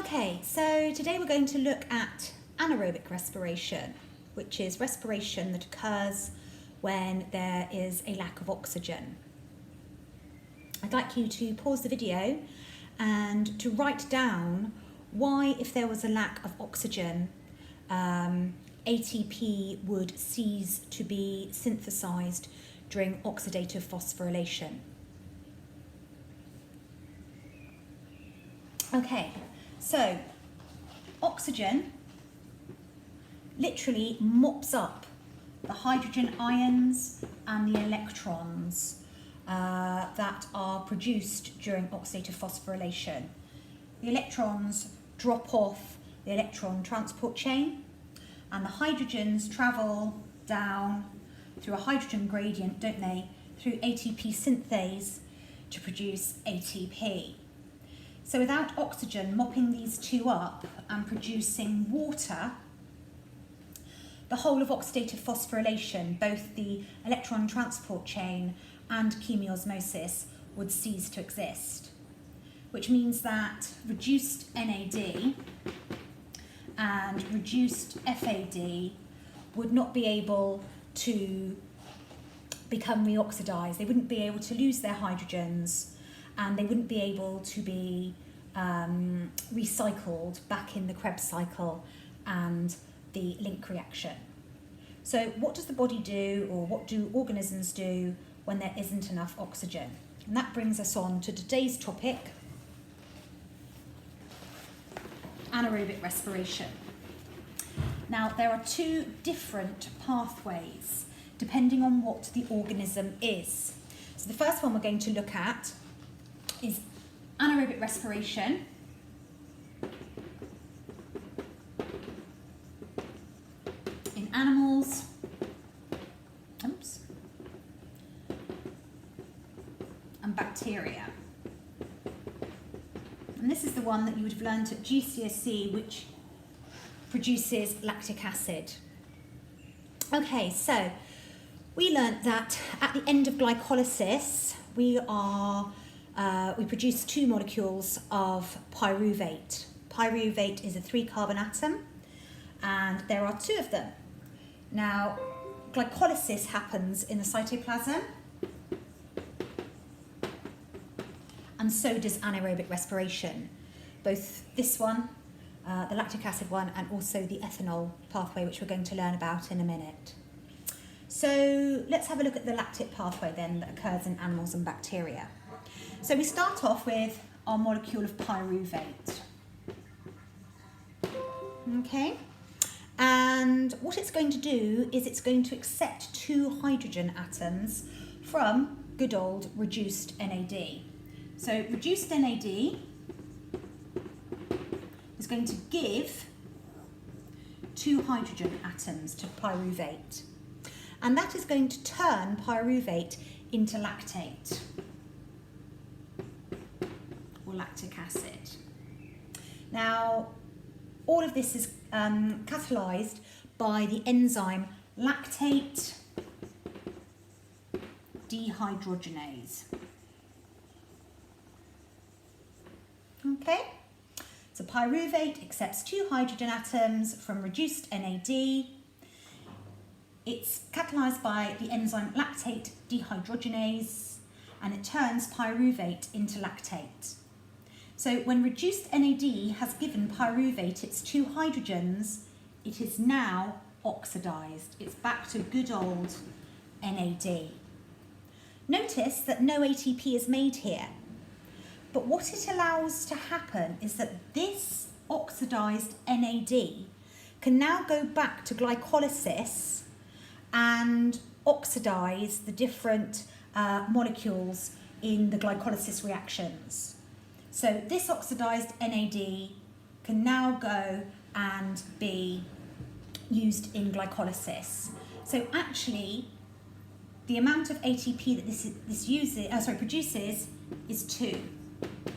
Okay, so today we're going to look at anaerobic respiration, which is respiration that occurs when there is a lack of oxygen. I'd like you to pause the video and to write down why, if there was a lack of oxygen, ATP would cease to be synthesized during oxidative phosphorylation. Okay, so oxygen literally mops up the hydrogen ions and the electrons that are produced during oxidative phosphorylation. The electrons drop off the electron transport chain, and the hydrogens travel down through a hydrogen gradient, don't they, through ATP synthase to produce ATP. So without oxygen mopping these two up and producing water, the whole of oxidative phosphorylation, both the electron transport chain and chemiosmosis, would cease to exist, which means that reduced NAD and reduced FAD would not be able to become reoxidized. They wouldn't be able to lose their hydrogens, and they wouldn't be able to be recycled back in the Krebs cycle and the link reaction. So what does the body do, or what do organisms do when there isn't enough oxygen? And that brings us on to today's topic, anaerobic respiration. Now, there are two different pathways depending on what the organism is. So the first one we're going to look at is anaerobic respiration. In animals, and bacteria. And this is the one that you would have learned at GCSE, which produces lactic acid. Okay, so we learnt that at the end of glycolysis, we produce two molecules of pyruvate. Pyruvate is a 3-carbon atom, and there are two of them. Now, glycolysis happens in the cytoplasm, and so does anaerobic respiration. Both this one, the lactic acid one, and also the ethanol pathway, which we're going to learn about in a minute. So let's have a look at the lactic pathway then that occurs in animals and bacteria. So we start off with our molecule of pyruvate. Okay, and what it's going to do is it's going to accept two hydrogen atoms from good old reduced NAD. So reduced NAD is going to give two hydrogen atoms to pyruvate, and that is going to turn pyruvate into lactate, or lactic acid. Now, all of this is catalyzed by the enzyme lactate dehydrogenase. Okay, so pyruvate accepts two hydrogen atoms from reduced NAD. It's catalyzed by the enzyme lactate dehydrogenase, and it turns pyruvate into lactate. So when reduced NAD has given pyruvate its two hydrogens, it is now oxidized. It's back to good old NAD. Notice that no ATP is made here. But what it allows to happen is that this oxidized NAD can now go back to glycolysis and oxidize the different molecules in the glycolysis reactions. So this oxidized NAD can now go and be used in glycolysis. So actually, the amount of ATP that this produces is 2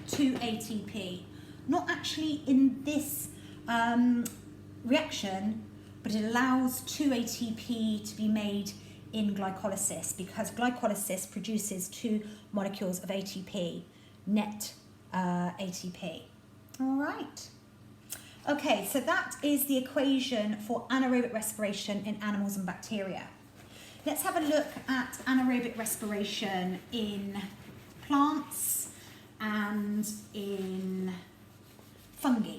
ATP. Not actually in this reaction, but it allows 2 ATP to be made in glycolysis, because glycolysis produces two molecules of ATP, net ATP. All right. Okay, so that is the equation for anaerobic respiration in animals and bacteria. Let's have a look at anaerobic respiration in plants and in fungi.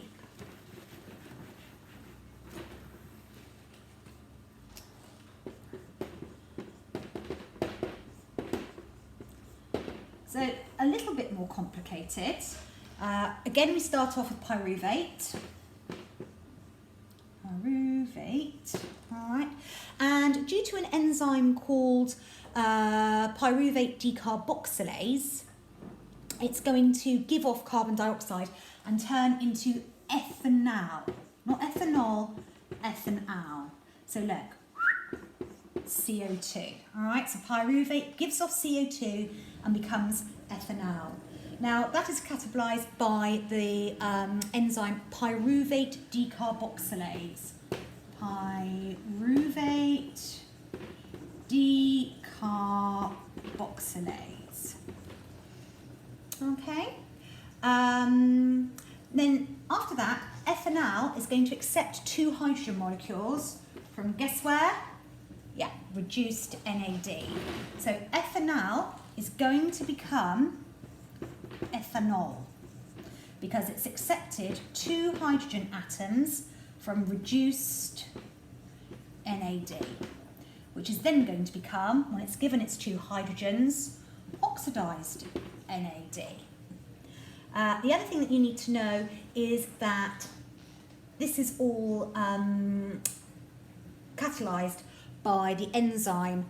So a little bit more complicated. Again, we start off with pyruvate. All right. And due to an enzyme called pyruvate decarboxylase, it's going to give off carbon dioxide and turn into ethanol. Not ethanol, ethanol. So look, CO2. All right, so pyruvate gives off CO2 and becomes ethanol. Now, that is catabolized by the enzyme pyruvate decarboxylase. Pyruvate decarboxylase. Okay. Then after that, ethanol is going to accept 2 hydrogen molecules from, guess where? Yeah, reduced NAD. So ethanol is going to become ethanol because it's accepted 2 hydrogen atoms from reduced NAD, which is then going to become, when it's given its 2 hydrogens, oxidized NAD. The other thing that you need to know is that this is all catalyzed by the enzyme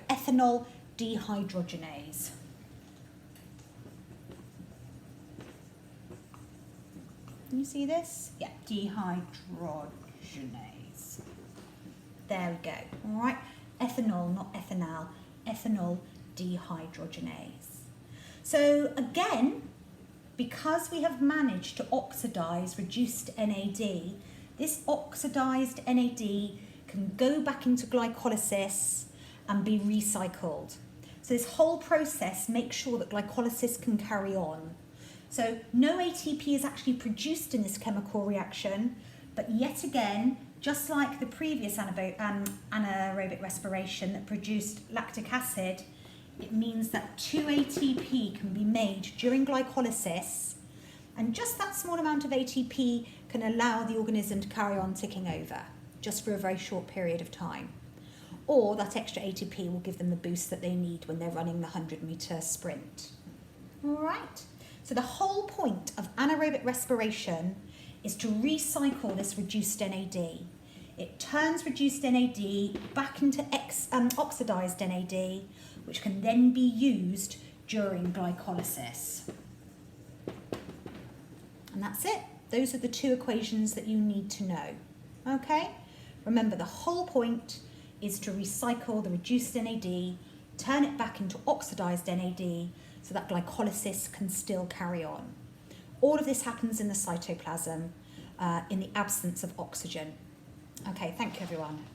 ethanol dehydrogenase. Can you see this? Yeah, dehydrogenase. There we go. All right, ethanol, not ethanol, ethanol dehydrogenase. So again, because we have managed to oxidize reduced NAD, this oxidized NAD can go back into glycolysis and be recycled. So this whole process makes sure that glycolysis can carry on. So no ATP is actually produced in this chemical reaction, but yet again, just like the previous anaerobic respiration that produced lactic acid, it means that 2 ATP can be made during glycolysis, and just that small amount of ATP can allow the organism to carry on ticking over, just for a very short period of time. Or that extra ATP will give them the boost that they need when they're running the 100-metre sprint. All right. So the whole point of anaerobic respiration is to recycle this reduced NAD. It turns reduced NAD back into oxidized NAD, which can then be used during glycolysis. And that's it. Those are the 2 equations that you need to know. Okay? Remember, the whole point is to recycle the reduced NAD, turn it back into oxidized NAD, so that glycolysis can still carry on. All of this happens in the cytoplasm in the absence of oxygen. Okay, thank you everyone.